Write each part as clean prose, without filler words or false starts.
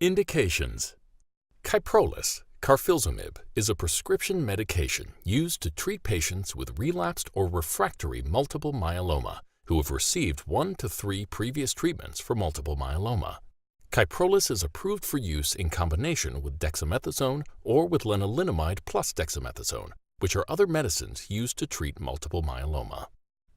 Indications. Kyprolis, carfilzomib, is a prescription medication used to treat patients with relapsed or refractory multiple myeloma who have received 1 to 3 previous treatments for multiple myeloma. Kyprolis is approved for use in combination with dexamethasone or with lenalidomide plus dexamethasone, which are other medicines used to treat multiple myeloma.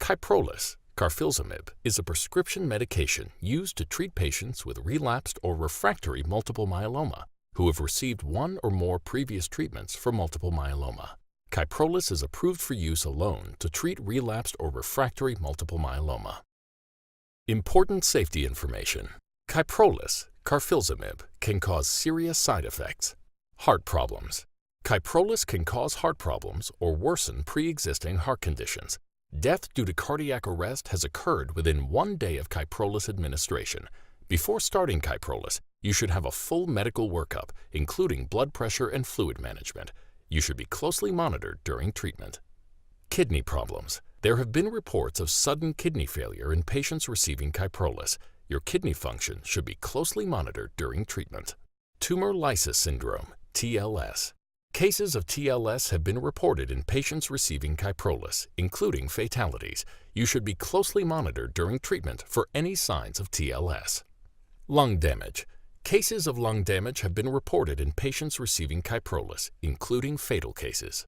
Kyprolis, carfilzomib, is a prescription medication used to treat patients with relapsed or refractory multiple myeloma who have received 1 or more previous treatments for multiple myeloma. Kyprolis is approved for use alone to treat relapsed or refractory multiple myeloma. Important safety information. Kyprolis, carfilzomib, can cause serious side effects. Heart problems. Kyprolis can cause heart problems or worsen pre-existing heart conditions. Death due to cardiac arrest has occurred within 1 day of Kyprolis administration. Before starting Kyprolis, you should have a full medical workup, including blood pressure and fluid management. You should be closely monitored during treatment. Kidney problems. There have been reports of sudden kidney failure in patients receiving Kyprolis. Your kidney function should be closely monitored during treatment. Tumor lysis syndrome, TLS. Cases of TLS have been reported in patients receiving Kyprolis, including fatalities. You should be closely monitored during treatment for any signs of TLS. Lung damage. Cases of lung damage have been reported in patients receiving Kyprolis, including fatal cases.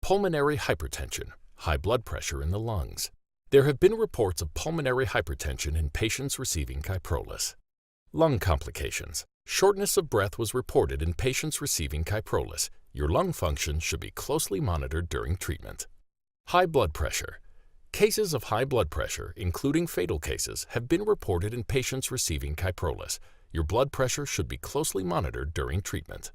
Pulmonary hypertension, high blood pressure in the lungs. There have been reports of pulmonary hypertension in patients receiving Kyprolis. Lung complications. Shortness of breath was reported in patients receiving Kyprolis. Your lung function should be closely monitored during treatment. High blood pressure. Cases of high blood pressure, including fatal cases, have been reported in patients receiving Kyprolis. Your blood pressure should be closely monitored during treatment.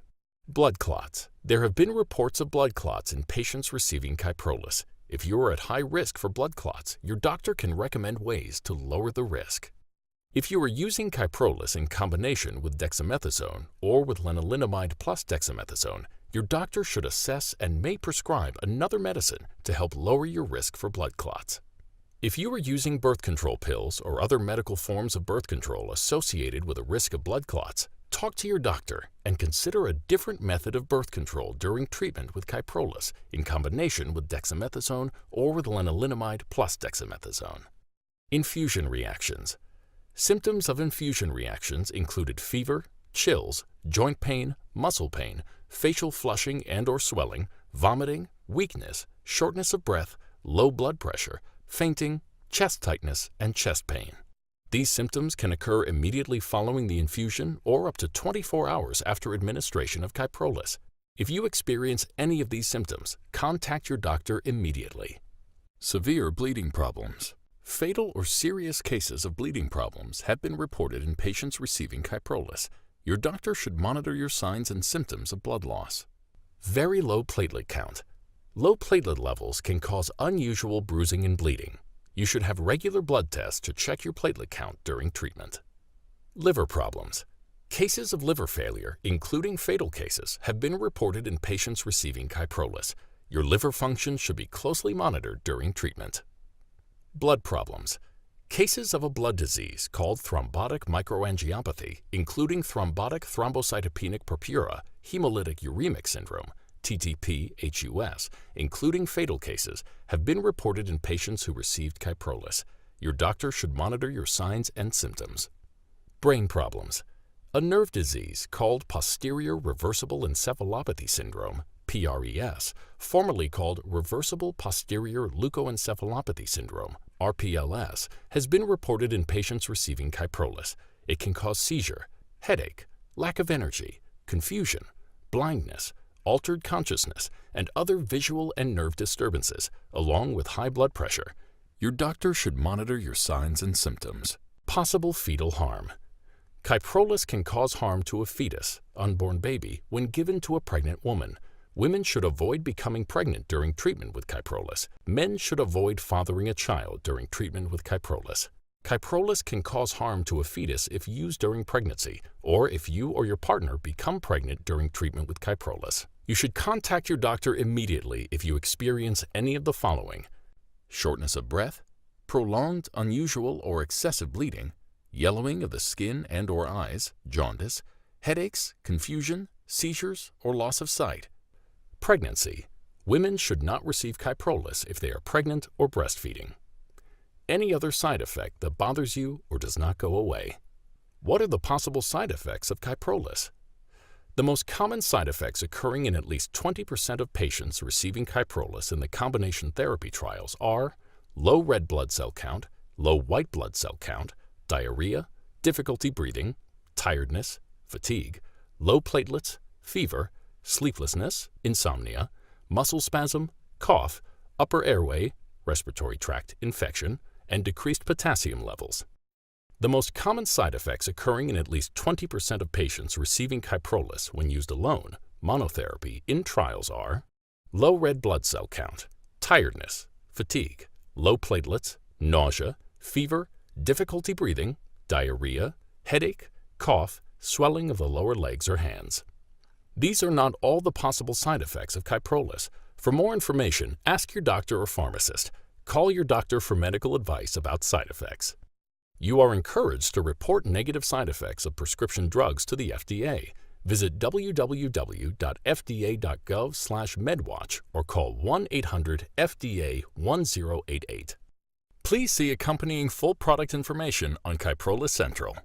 Blood clots. There have been reports of blood clots in patients receiving Kyprolis. If you are at high risk for blood clots, your doctor can recommend ways to lower the risk. If you are using Kyprolis in combination with dexamethasone or with lenalidomide plus dexamethasone, your doctor should assess and may prescribe another medicine to help lower your risk for blood clots. If you are using birth control pills or other medical forms of birth control associated with a risk of blood clots, talk to your doctor and consider a different method of birth control during treatment with Kyprolis in combination with dexamethasone or with lenalidomide plus dexamethasone. Infusion reactions. Symptoms of infusion reactions included fever, chills, joint pain, muscle pain, facial flushing and/or swelling, vomiting, weakness, shortness of breath, low blood pressure, fainting, chest tightness, and chest pain. These symptoms can occur immediately following the infusion or up to 24 hours after administration of Kyprolis. If you experience any of these symptoms, contact your doctor immediately. Severe bleeding problems. Fatal or serious cases of bleeding problems have been reported in patients receiving Kyprolis. Your doctor should monitor your signs and symptoms of blood loss. Very low platelet count. Low platelet levels can cause unusual bruising and bleeding. You should have regular blood tests to check your platelet count during treatment. Liver problems. Cases of liver failure, including fatal cases, have been reported in patients receiving Kyprolis. Your liver function should be closely monitored during treatment. Blood problems. Cases of a blood disease called thrombotic microangiopathy, including thrombotic thrombocytopenic purpura, hemolytic uremic syndrome, TTP-HUS, including fatal cases, have been reported in patients who received Kyprolis. Your doctor should monitor your signs and symptoms. Brain problems. A nerve disease called posterior reversible encephalopathy syndrome, PRES, formerly called reversible posterior leukoencephalopathy syndrome, RPLS, has been reported in patients receiving Kyprolis. It can cause seizure, headache, lack of energy, confusion, blindness, altered consciousness, and other visual and nerve disturbances, along with high blood pressure. Your doctor should monitor your signs and symptoms. Possible fetal harm. Kyprolis can cause harm to a fetus, unborn baby, when given to a pregnant woman. Women should avoid becoming pregnant during treatment with Kyprolis. Men should avoid fathering a child during treatment with Kyprolis. Kyprolis can cause harm to a fetus if used during pregnancy or if you or your partner become pregnant during treatment with Kyprolis. You should contact your doctor immediately if you experience any of the following: shortness of breath, prolonged, unusual, or excessive bleeding, yellowing of the skin and/or eyes, jaundice, headaches, confusion, seizures, or loss of sight. Pregnancy. Women should not receive Kyprolis if they are pregnant or breastfeeding. Any other side effect that bothers you or does not go away. What are the possible side effects of Kyprolis? The most common side effects occurring in at least 20% of patients receiving Kyprolis in the combination therapy trials are low red blood cell count, low white blood cell count, diarrhea, difficulty breathing, tiredness, fatigue, low platelets, fever, sleeplessness, insomnia, muscle spasm, cough, upper airway, respiratory tract infection, and decreased potassium levels. The most common side effects occurring in at least 20% of patients receiving Kyprolis when used alone, monotherapy, in trials are low red blood cell count, tiredness, fatigue, low platelets, nausea, fever, difficulty breathing, diarrhea, headache, cough, swelling of the lower legs or hands. These are not all the possible side effects of Kyprolis. For more information, ask your doctor or pharmacist. Call your doctor for medical advice about side effects. You are encouraged to report negative side effects of prescription drugs to the FDA. Visit www.fda.gov/medwatch or call 1-800-FDA-1088. Please see accompanying full product information on Kyprolis Central.